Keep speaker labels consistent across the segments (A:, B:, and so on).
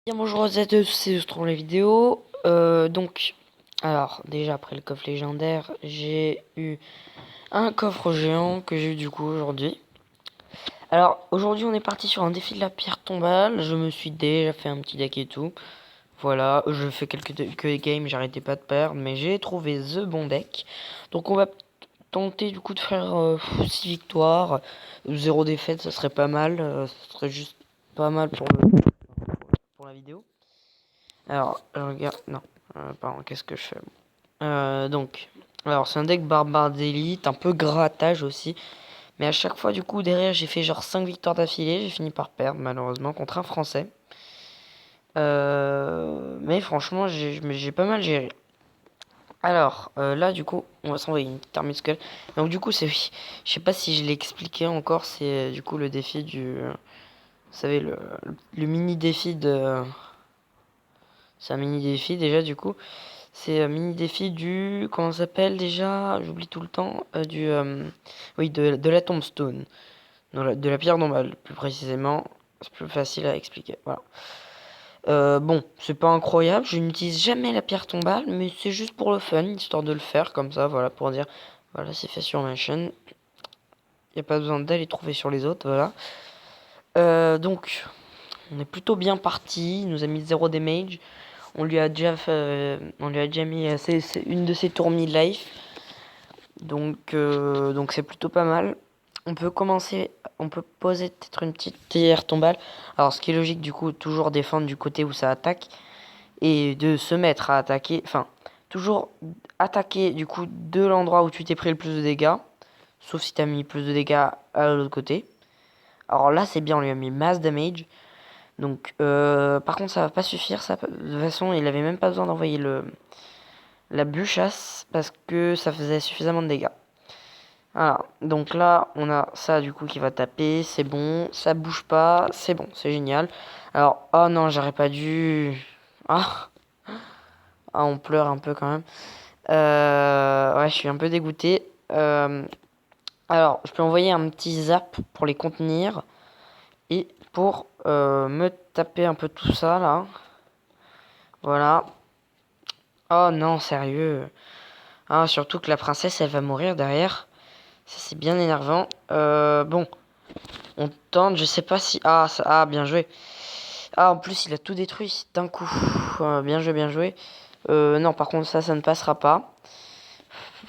A: Bien, bonjour à tous, c'est se trouve la vidéo. Alors déjà après le coffre légendaire, j'ai eu un coffre géant que j'ai eu du coup aujourd'hui. Alors aujourd'hui on est parti sur un défi de la pierre tombale. Je me suis déjà fait un petit deck et tout. Voilà, je fais quelques games, j'arrêtais pas de perdre, mais j'ai trouvé the bon deck. Donc on va tenter du coup de faire 6 victoires, 0 défaite, ça serait pas mal. Ça serait juste pas mal pour la vidéo. Alors, je regarde. Non, pardon, qu'est-ce que je fais? Alors c'est un deck barbare d'élite, un peu grattage aussi. Mais à chaque fois, du coup, derrière, j'ai fait genre 5 victoires d'affilée. J'ai fini par perdre, malheureusement, contre un Français. Mais franchement, j'ai pas mal géré. Alors, là, du coup, on va s'envoyer une petite armée de squelettes. Donc, du coup, c'est. Je sais pas si je l'ai expliqué encore, c'est du coup le défi du. Vous savez, le mini défi de. C'est un mini défi déjà, du coup. C'est un mini défi du. Comment ça s'appelle déjà? J'oublie tout le temps. Oui, de la tombstone. De la pierre normale, plus précisément. C'est plus facile à expliquer. Voilà. Bon, c'est pas incroyable. Je n'utilise jamais la pierre tombale, mais c'est juste pour le fun, histoire de le faire comme ça. Voilà, pour dire. Voilà, c'est fait sur ma chaîne. Y a pas besoin d'aller trouver sur les autres. Voilà. Donc, on est plutôt bien parti. Il nous a mis 0 damage. On lui a déjà mis une de ses tours mid-life. Donc c'est plutôt pas mal. On peut commencer, on peut poser peut-être une petite théière tombale. Alors ce qui est logique du coup, toujours défendre du côté où ça attaque. Et de se mettre à attaquer, enfin, toujours attaquer du coup de l'endroit où tu t'es pris le plus de dégâts. Sauf si t'as mis plus de dégâts à l'autre côté. Alors là c'est bien, on lui a mis mass damage. Donc par contre ça va pas suffire. Ça, de toute façon il avait même pas besoin d'envoyer la bûchasse parce que ça faisait suffisamment de dégâts. Voilà, donc là on a ça du coup qui va taper, c'est bon, ça bouge pas, c'est bon, c'est génial. Alors, oh non, j'aurais pas dû... Ah, ah, on pleure un peu quand même. Ouais, je suis un peu dégoûté. Alors, je peux envoyer un petit zap pour les contenir et pour me taper un peu tout ça là. Voilà. Oh non, sérieux. Ah, surtout que la princesse elle va mourir derrière. Ça c'est bien énervant. Bon, on tente, je sais pas si... Ah, bien joué. Ah, en plus, il a tout détruit d'un coup. Bien joué, bien joué. Non, par contre, ça ne passera pas.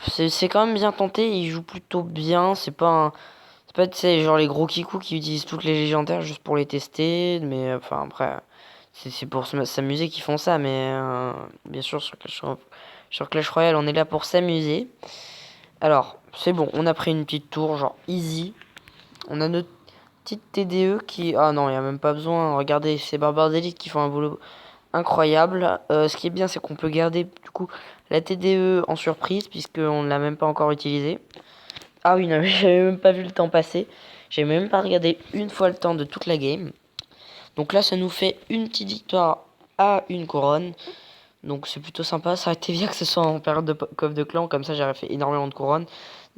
A: C'est quand même bien tenté, il joue plutôt bien. C'est pas un... C'est pas, tu sais, genre les gros kikous qui utilisent toutes les légendaires juste pour les tester. Mais enfin, après, c'est pour s'amuser qu'ils font ça. Mais bien sûr, sur Clash Royale, on est là pour s'amuser. Alors, c'est bon, on a pris une petite tour, genre easy. On a notre petite TDE qui... Ah non, il n'y a même pas besoin. Regardez, ces barbares d'élite qui font un boulot incroyable. Ce qui est bien, c'est qu'on peut garder du coup la TDE en surprise, puisqu'on ne l'a même pas encore utilisée. Ah oui, non, j'avais même pas vu le temps passer. J'ai même pas regardé une fois le temps de toute la game. Donc là, ça nous fait une petite victoire à une couronne. Donc c'est plutôt sympa. Ça aurait été bien que ce soit en période de coffre de clan, comme ça j'aurais fait énormément de couronnes.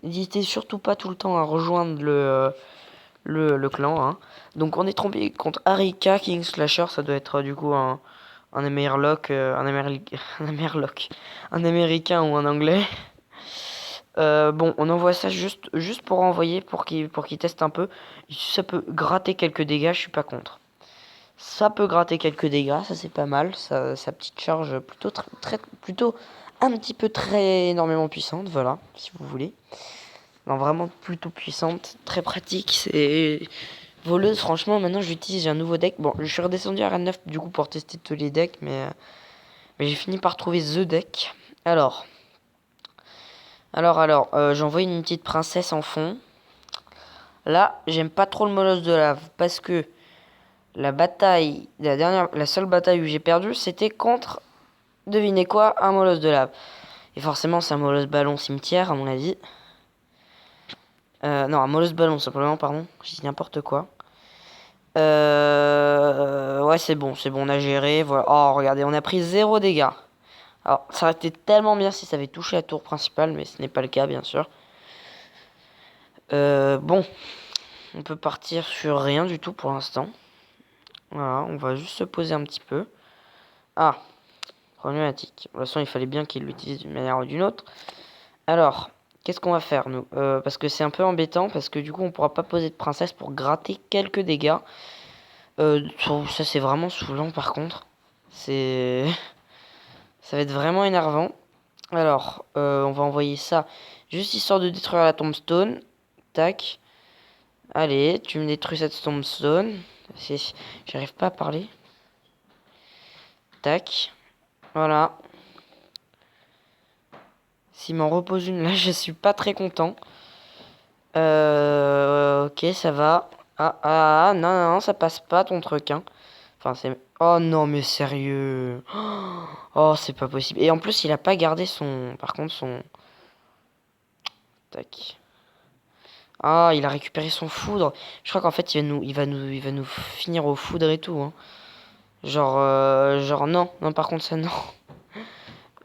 A: N'hésitez surtout pas tout le temps à rejoindre le clan. Hein. Donc on est tombé contre Arika, King Slasher, ça doit être du coup un Amerloc, un Américain ou un Anglais. Bon, on envoie ça juste pour envoyer, pour qu'il teste un peu. Si ça peut gratter quelques dégâts, je suis pas contre. Ça peut gratter quelques dégâts, ça c'est pas mal. Sa petite charge plutôt un petit peu très énormément puissante, voilà, si vous voulez. Non, vraiment plutôt puissante, très pratique. C'est voleuse, franchement, maintenant j'utilise un nouveau deck. Bon, je suis redescendu à Rennes 9 du coup pour tester tous les decks, mais j'ai fini par trouver the deck. Alors, j'ai envoyé une petite princesse en fond. Là, j'aime pas trop le molosse de lave parce que la seule bataille où j'ai perdu, c'était contre, devinez quoi, un molosse de lave. Et forcément, c'est un molosse ballon cimetière, à mon avis. Non, un molosse ballon, simplement, pardon. Je dis n'importe quoi. Ouais, c'est bon, on a géré. Voilà. Oh, regardez, on a pris 0 dégâts. Alors, ça aurait été tellement bien si ça avait touché la tour principale, mais ce n'est pas le cas, bien sûr. Bon, on peut partir sur rien du tout pour l'instant. Voilà, on va juste se poser un petit peu. Ah, problématique. De toute façon, il fallait bien qu'il l'utilise d'une manière ou d'une autre. Alors, qu'est-ce qu'on va faire, nous? Parce que c'est un peu embêtant, parce que du coup, on pourra pas poser de princesse pour gratter quelques dégâts. Ça, c'est vraiment saoulant, par contre. C'est... Ça va être vraiment énervant. Alors, on va envoyer ça juste histoire de détruire la tombstone. Tac. Allez, tu me détruis cette tombstone. J'arrive pas à parler. Tac. Voilà. S'il m'en repose une là, je suis pas très content. Ok, ça va. Non, non, non, ça passe pas ton truc, hein. Enfin, c'est... Oh non, mais sérieux. Oh, c'est pas possible. Et en plus, il a pas gardé son... Par contre, son... Tac. Ah, il a récupéré son foudre. Je crois qu'en fait, il va nous finir au foudre et tout, hein. Genre, non. Non, par contre, ça, non.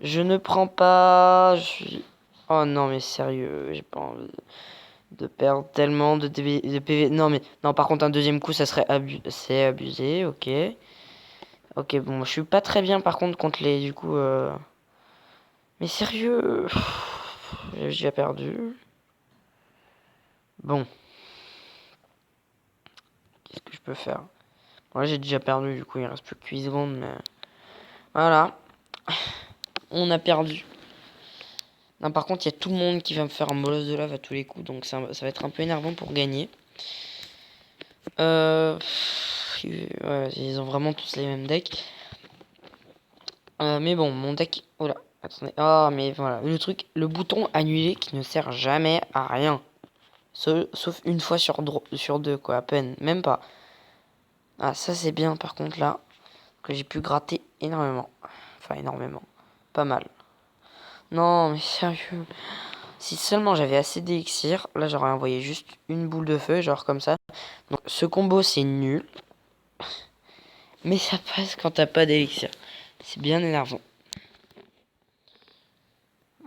A: Je ne prends pas... Oh non, mais sérieux, j'ai pas envie de perdre tellement de PV. Non, mais... Non, par contre, un deuxième coup, ça serait c'est abusé, ok. Ok, bon, je suis pas très bien, par contre, contre les... Du coup, Mais sérieux... J'ai déjà perdu. Bon, qu'est-ce que je peux faire? Bon, là, j'ai déjà perdu, du coup, il reste plus que 8 secondes, mais... Voilà. On a perdu. Non, par contre, il y a tout le monde qui va me faire un molosse de lave à tous les coups, donc ça va être un peu énervant pour gagner. Ouais, ils ont vraiment tous les mêmes decks. Mais bon, mon deck... Oh là, attendez. Ah, mais voilà. Le truc, le bouton annuler qui ne sert jamais à rien. Sauf une fois sur deux, quoi, à peine. Même pas. Ah, ça c'est bien, par contre, là. Que j'ai pu gratter énormément. Enfin, énormément. Pas mal. Non, mais sérieux. Si seulement j'avais assez d'élixir, là j'aurais envoyé juste une boule de feu, genre comme ça. Donc ce combo c'est nul. Mais ça passe quand t'as pas d'élixir. C'est bien énervant.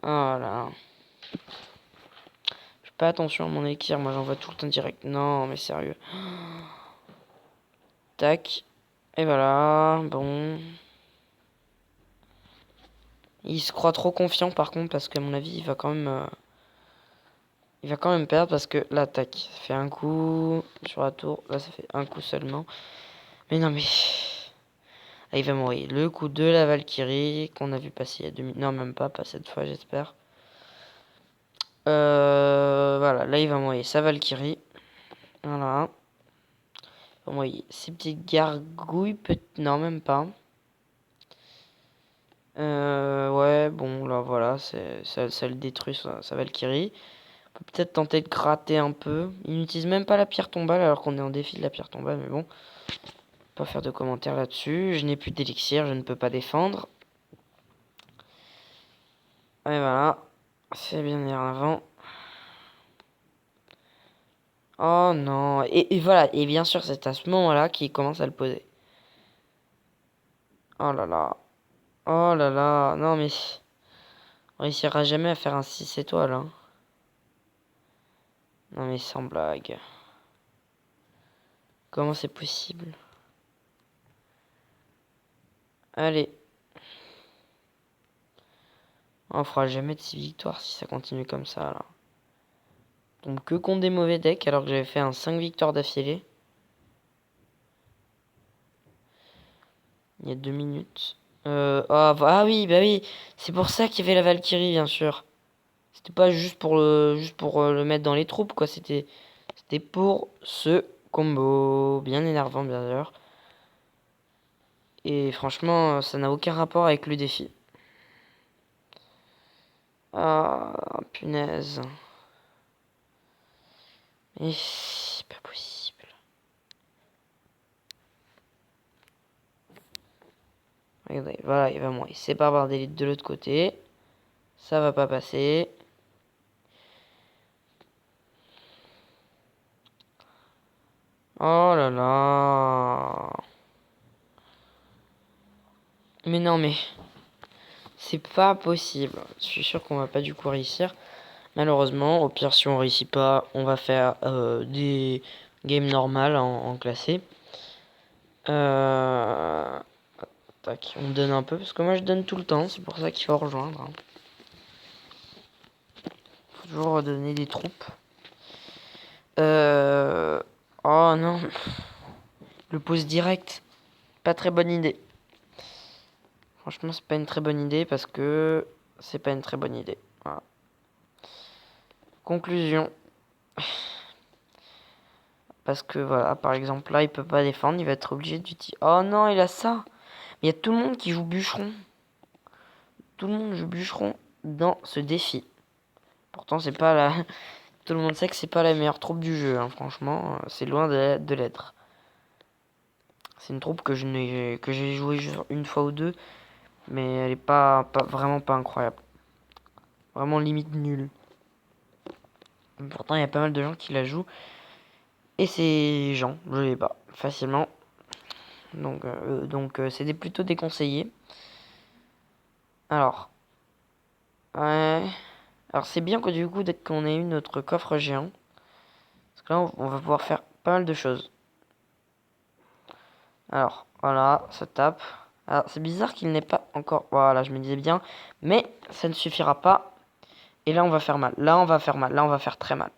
A: Oh là. Je fais pas attention à mon élixir, moi j'envoie tout le temps direct. Non, mais sérieux. Tac. Et voilà, bon. Il se croit trop confiant par contre, parce qu'à mon avis, il va quand même... Il va quand même perdre parce que l'attaque, ça fait un coup sur la tour. Là, ça fait un coup seulement. Mais non, mais... Là, il va mourir. Le coup de la Valkyrie qu'on a vu passer il y a 2 minutes. Non, même pas cette fois, j'espère. Voilà, là, il va mourir sa Valkyrie. Voilà. Il va mourir ses petites gargouilles. Non, même pas. Ouais, bon, là, voilà. Ça le détruit, sa Valkyrie. On peut peut-être tenter de gratter un peu. Il n'utilise même pas la pierre tombale alors qu'on est en défi de la pierre tombale, mais bon. Pas faire de commentaires là-dessus. Je n'ai plus d'élixir, je ne peux pas défendre. Et voilà. C'est bien énervant. Oh non. Et voilà. Et bien sûr, c'est à ce moment-là qu'il commence à le poser. Oh là là. Oh là là. Non mais... On réussira jamais à faire un 6 étoiles. Hein. Non mais sans blague. Comment c'est possible? Allez. On fera jamais de 6 victoires si ça continue comme ça là. Donc que contre des mauvais decks alors que j'avais fait un 5 victoires d'affilée. Il y a 2 minutes. Ah oui, bah oui. C'est pour ça qu'il y avait la Valkyrie, bien sûr. C'était pas juste pour le mettre dans les troupes, quoi. C'était pour ce combo. Bien énervant, bien sûr. Et franchement, ça n'a aucun rapport avec le défi. Ah, punaise. Mais c'est pas possible. Regardez, voilà, il va mourir. C'est pas avoir d'élite de l'autre côté. Ça va pas passer. Oh là là. Mais non, mais c'est pas possible. Je suis sûr qu'on va pas du coup réussir. Malheureusement, au pire, si on réussit pas, on va faire des games normales en classé. Euh... Tac, on me donne un peu, parce que moi je donne tout le temps, c'est pour ça qu'il faut rejoindre. Hein. Faut toujours redonner des troupes. Oh non, le pose direct, pas très bonne idée. Franchement, c'est pas une très bonne idée parce que c'est pas une très bonne idée. Voilà. Conclusion. Parce que voilà, par exemple, là, il peut pas défendre, il va être obligé d'utiliser. Oh non, il a ça. Mais il y a tout le monde qui joue bûcheron. Tout le monde joue bûcheron dans ce défi. Pourtant, c'est pas la. Tout le monde sait que c'est pas la meilleure troupe du jeu, hein. Franchement, c'est loin de l'être. C'est une troupe que j'ai joué une fois ou deux, mais elle est vraiment pas incroyable. Vraiment limite nulle. Pourtant, il y a pas mal de gens qui la jouent. Et ces gens, je les bats facilement. Donc c'est plutôt déconseillé. Alors, ouais. Alors c'est bien que du coup, dès qu'on ait eu notre coffre géant, parce que là, on va pouvoir faire pas mal de choses. Alors, voilà, ça tape. Alors, c'est bizarre qu'il n'ait pas encore... Voilà, je me disais bien. Mais ça ne suffira pas. Et là, on va faire mal. Là, on va faire mal. Là, on va faire très mal.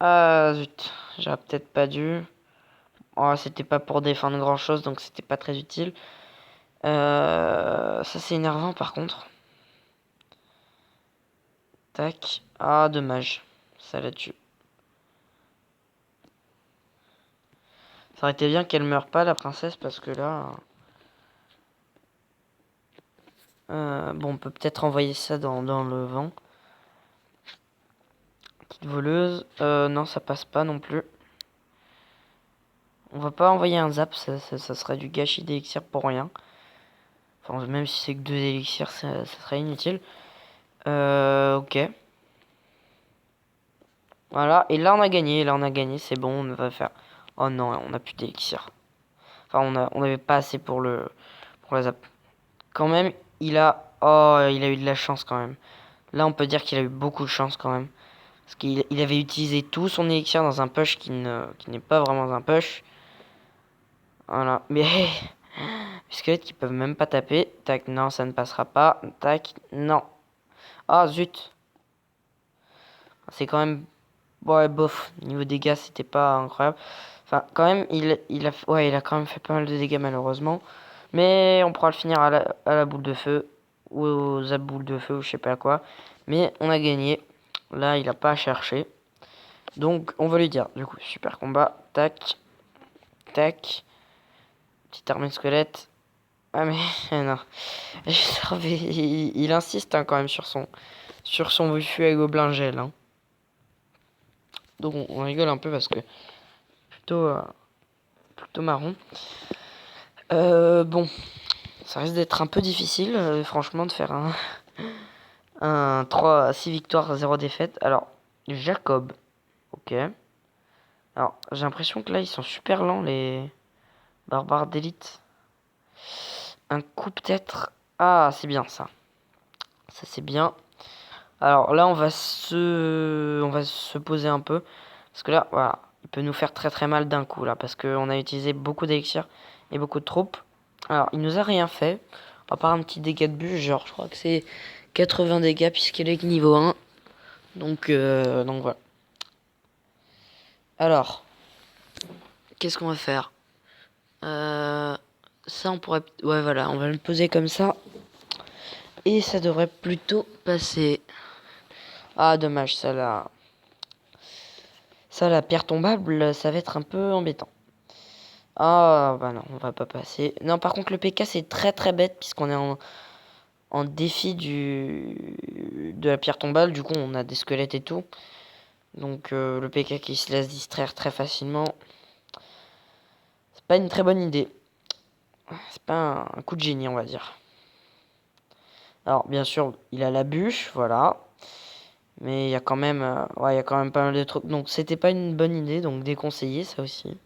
A: Ah, zut. J'aurais peut-être pas dû. Oh, c'était pas pour défendre grand-chose, donc c'était pas très utile. Ça, c'est énervant, par contre. Tac. Ah, dommage. Ça l'a tué. Ça aurait été bien qu'elle meure pas, la princesse, parce que là... bon, on peut peut-être envoyer ça dans le vent. Petite voleuse. Non, ça passe pas non plus. On va pas envoyer un zap, ça serait du gâchis d'élixir pour rien. Enfin, même si c'est que 2 élixirs, ça serait inutile. Ok. Voilà, et là on a gagné, c'est bon, on va faire... Oh non, on a plus d'élixir. Enfin, on avait pas assez pour la zap. Quand même, Oh, il a eu de la chance quand même. Là, on peut dire qu'il a eu beaucoup de chance quand même. Parce qu'il avait utilisé tout son élixir dans un push qui n'est pas vraiment un push. Voilà. Mais les squelettes qui peuvent même pas taper. Tac, non, ça ne passera pas. Tac, non. Ah, zut. C'est quand même... Ouais, bof. Niveau dégâts, c'était pas incroyable. Enfin, quand même, ouais, il a quand même fait pas mal de dégâts malheureusement. Mais on pourra le finir à la boule de feu. Ou aux boules de feu, ou je sais pas quoi. Mais on a gagné. Là, il a pas à chercher. Donc, on va lui dire. Du coup, super combat. Tac. Tac. Petite armée de squelettes. Ah, mais non. Il insiste hein, quand même sur son buffet à gobelin gel. Hein. Donc, on rigole un peu parce que plutôt, plutôt marron. Bon. Ça risque d'être un peu difficile, franchement, de faire un 3 6 victoires, 0 défaite. Alors, Jacob. Ok. Alors, j'ai l'impression que là, ils sont super lents, les barbares d'élite. Un coup, peut-être. Ah, c'est bien, ça. Ça, c'est bien. Alors, là, on va se poser un peu. Parce que là, voilà. Il peut nous faire très très mal d'un coup, là. Parce qu'on a utilisé beaucoup d'élixirs et beaucoup de troupes. Alors, il nous a rien fait. À part un petit dégât de bûche, genre, je crois que c'est 80 dégâts puisqu'il est niveau 1. Donc voilà. Alors, qu'est-ce qu'on va faire Ça, on pourrait... Ouais, voilà, on va le poser comme ça. Et ça devrait plutôt passer. Ah, dommage, ça, la pierre tombable, ça va être un peu embêtant. Ah, bah non, on va pas passer. Non, par contre, le PK, c'est très très bête puisqu'on est en défi de la pierre tombale. Du coup, on a des squelettes et tout. Donc, le PK qui se laisse distraire très facilement. C'est pas une très bonne idée. C'est pas un coup de génie, on va dire. Alors, bien sûr, il a la bûche, voilà. Mais il y a quand même, ouais, il y a quand même pas mal de trucs. Donc, c'était pas une bonne idée, donc déconseillé, ça aussi.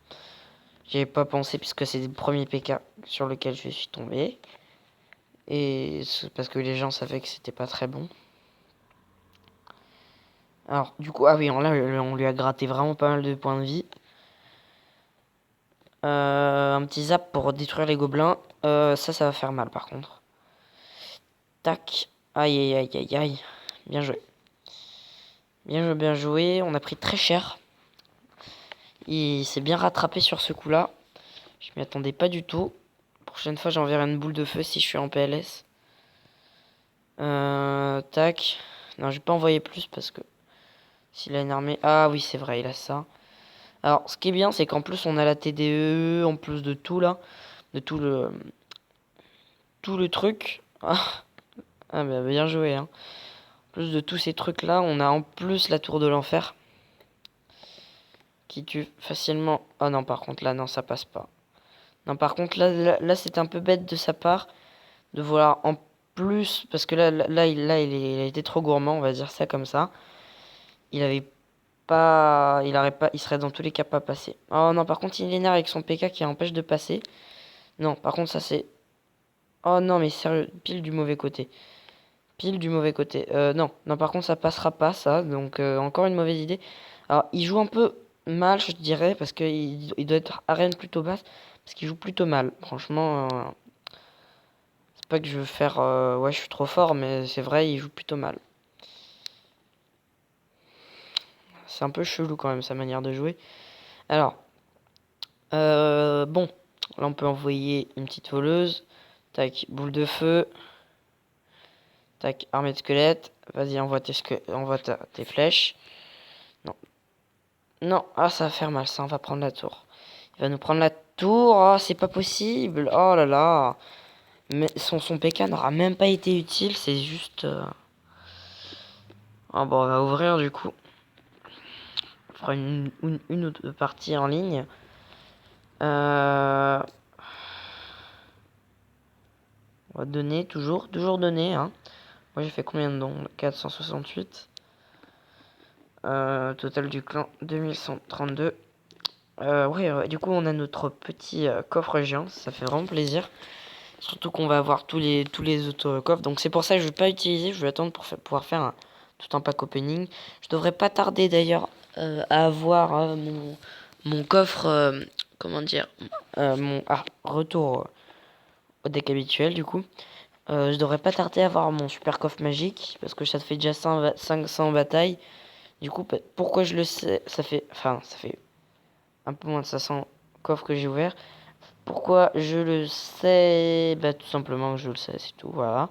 A: J'y avais pas pensé puisque c'est le premier PK sur lequel je suis tombé. Et c'est parce que les gens savaient que c'était pas très bon. Alors, du coup, ah oui, là, on lui a gratté vraiment pas mal de points de vie. Un petit zap pour détruire les gobelins. Ça va faire mal par contre. Tac. Aïe, aïe, aïe, aïe, aïe. Bien joué. Bien joué, bien joué. On a pris très cher. Il s'est bien rattrapé sur ce coup-là. Je m'y attendais pas du tout. Prochaine fois, j'enverrai une boule de feu si je suis en PLS. Tac. Non, je vais pas envoyer plus parce que s'il a une armée... Ah oui, c'est vrai, il a ça. Alors, ce qui est bien, c'est qu'en plus, on a la TDE, en plus de tout, là. De tout le truc. Ah, bah, bien joué, hein. En plus de tous ces trucs-là, on a en plus la tour de l'enfer. Qui tue facilement... Ah non, par contre, là, non, ça passe pas. Non, par contre, là c'est un peu bête de sa part. De vouloir en plus... Parce que il a été trop gourmand, on va dire ça comme ça. Il avait pas... Il serait dans tous les cas pas passé. Oh non, par contre, il énerve avec son PK qui empêche de passer. Non, par contre, ça c'est... Oh non, mais sérieux, pile du mauvais côté. Pile du mauvais côté. Non, non, par contre, ça passera pas, ça. Donc, encore une mauvaise idée. Alors, il joue un peu mal, je dirais, parce qu'il doit être arène plutôt basse. Parce qu'il joue plutôt mal. Franchement, c'est pas que je veux faire... ouais, je suis trop fort, mais c'est vrai, il joue plutôt mal. C'est un peu chelou quand même, sa manière de jouer. Alors, bon. Là, on peut envoyer une petite voleuse. Tac, boule de feu. Tac, armée de squelettes. Vas-y, envoie tes flèches. Non. Non, ah, ça va faire mal, ça, on va prendre la tour. Il va nous prendre la tour, oh, c'est pas possible. Oh là là. Mais son PK n'aura même pas été utile, c'est juste... Ah bon, on va ouvrir du coup. On fera une ou deux parties en ligne. On va donner, toujours donner. Hein. Moi j'ai fait combien de dons? 468. Total du clan 2132. Ouais, du coup on a notre petit coffre géant, ça fait vraiment plaisir. Surtout qu'on va avoir tous les autres coffres. Donc c'est pour ça que je vais pas utiliser, je vais attendre pour pouvoir faire tout un pack opening. Je devrais pas tarder d'ailleurs à avoir mon coffre, comment dire, mon retour au deck habituel du coup. Je devrais pas tarder à avoir mon super coffre magique parce que ça fait déjà 500 batailles. Du coup, pourquoi je le sais, ça fait un peu moins de 500 coffres que j'ai ouverts. Pourquoi je le sais? Bah tout simplement je le sais, c'est tout, voilà.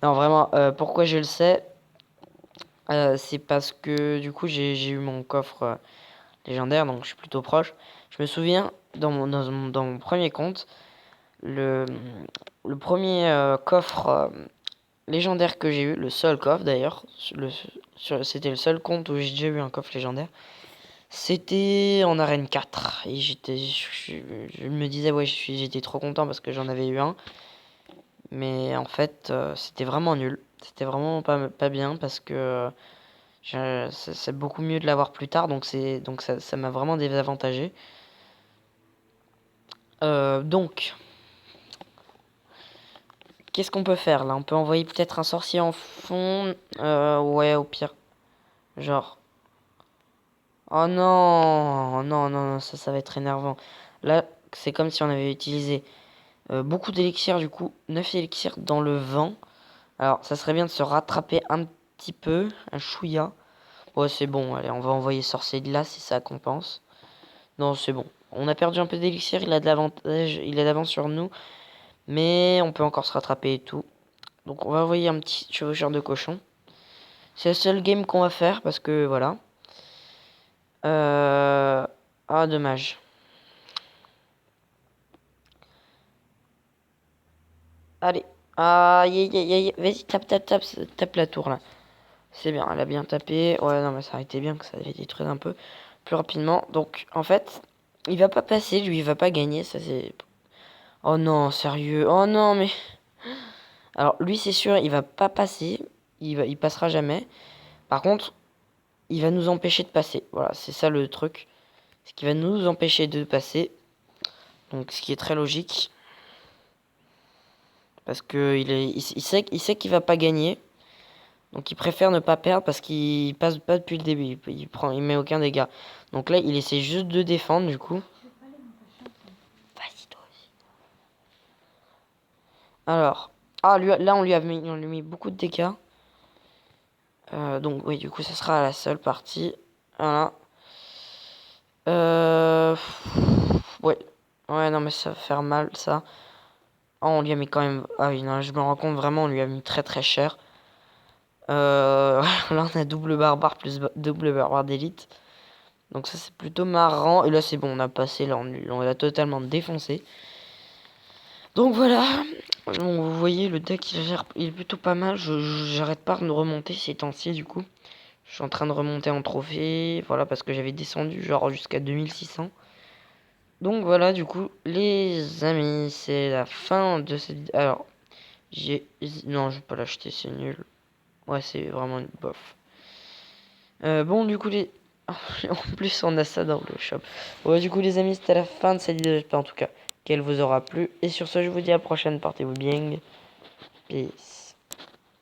A: Non vraiment, pourquoi je le sais? C'est parce que du coup j'ai eu mon coffre légendaire, donc je suis plutôt proche. Je me souviens, dans mon premier compte, le, le premier coffre légendaire que j'ai eu, le seul coffre d'ailleurs, c'était le seul compte où j'ai déjà eu un coffre légendaire. C'était en arène 4 et je me disais ouais j'étais trop content parce que j'en avais eu un, mais en fait c'était vraiment nul, c'était vraiment pas bien parce que c'est beaucoup mieux de l'avoir plus tard donc ça m'a vraiment désavantagé. Donc qu'est-ce qu'on peut faire là? On peut envoyer peut-être un sorcier en fond, ouais au pire, genre oh non, non, non, non, ça va être énervant. Là, c'est comme si on avait utilisé beaucoup d'élixirs, du coup, 9 élixirs dans le vent. Alors, ça serait bien de se rattraper un petit peu, un chouïa. Ouais, c'est bon, allez, on va envoyer sorcier de là si ça compense. Non, c'est bon. On a perdu un peu d'élixir, il a de l'avantage, il est d'avance sur nous. Mais on peut encore se rattraper et tout. Donc, on va envoyer un petit chevaucheur de cochon. C'est le seul game qu'on va faire parce que, voilà. Ah, dommage. Allez. Aïe, aïe, aïe, aïe. Vas-y, tape la tour, là. C'est bien, elle a bien tapé. Ouais, non, mais ça aurait été bien que ça allait détruire un peu plus rapidement. Donc, en fait, il va pas passer, lui, il va pas gagner. Ça, c'est... Oh non, sérieux. Oh non, mais... Alors, lui, c'est sûr, il va pas passer. Il passera jamais. Par contre, il va nous empêcher de passer. Voilà, c'est ça le truc. C'est qu'il va nous empêcher de passer. Donc, ce qui est très logique. Parce que il sait qu'il va pas gagner. Donc il préfère ne pas perdre parce qu'il passe pas depuis le début. Il met aucun dégât. Donc là, il essaie juste de défendre du coup. Alors. Ah, là, on lui a mis beaucoup de dégâts. Donc, oui, du coup, ça sera la seule partie. Voilà. Ouais. Ouais, non, mais ça va faire mal, ça. Oh, on lui a mis quand même... Ah oui, non, je me rends compte, vraiment, on lui a mis très très cher. Là, on a double barbare plus double barbare d'élite. Donc ça, c'est plutôt marrant. Et là, c'est bon, on a passé, là, on l'a totalement défoncé. Donc voilà. Donc, vous voyez, le deck, il est plutôt pas mal. J'arrête pas de remonter ces temps-ci, du coup. Je suis en train de remonter en trophée. Voilà, parce que j'avais descendu, genre, jusqu'à 2600. Donc voilà, du coup, les amis, c'est la fin de cette vidéo. Alors, non, je vais pas l'acheter, c'est nul. Ouais, c'est vraiment une bof. Bon, du coup, en plus, on a ça dans le shop. Ouais, du coup, les amis, c'était la fin de cette vidéo. J'espère en tout cas qu'elle vous aura plu. Et sur ce, je vous dis à la prochaine. Portez-vous bien. Peace.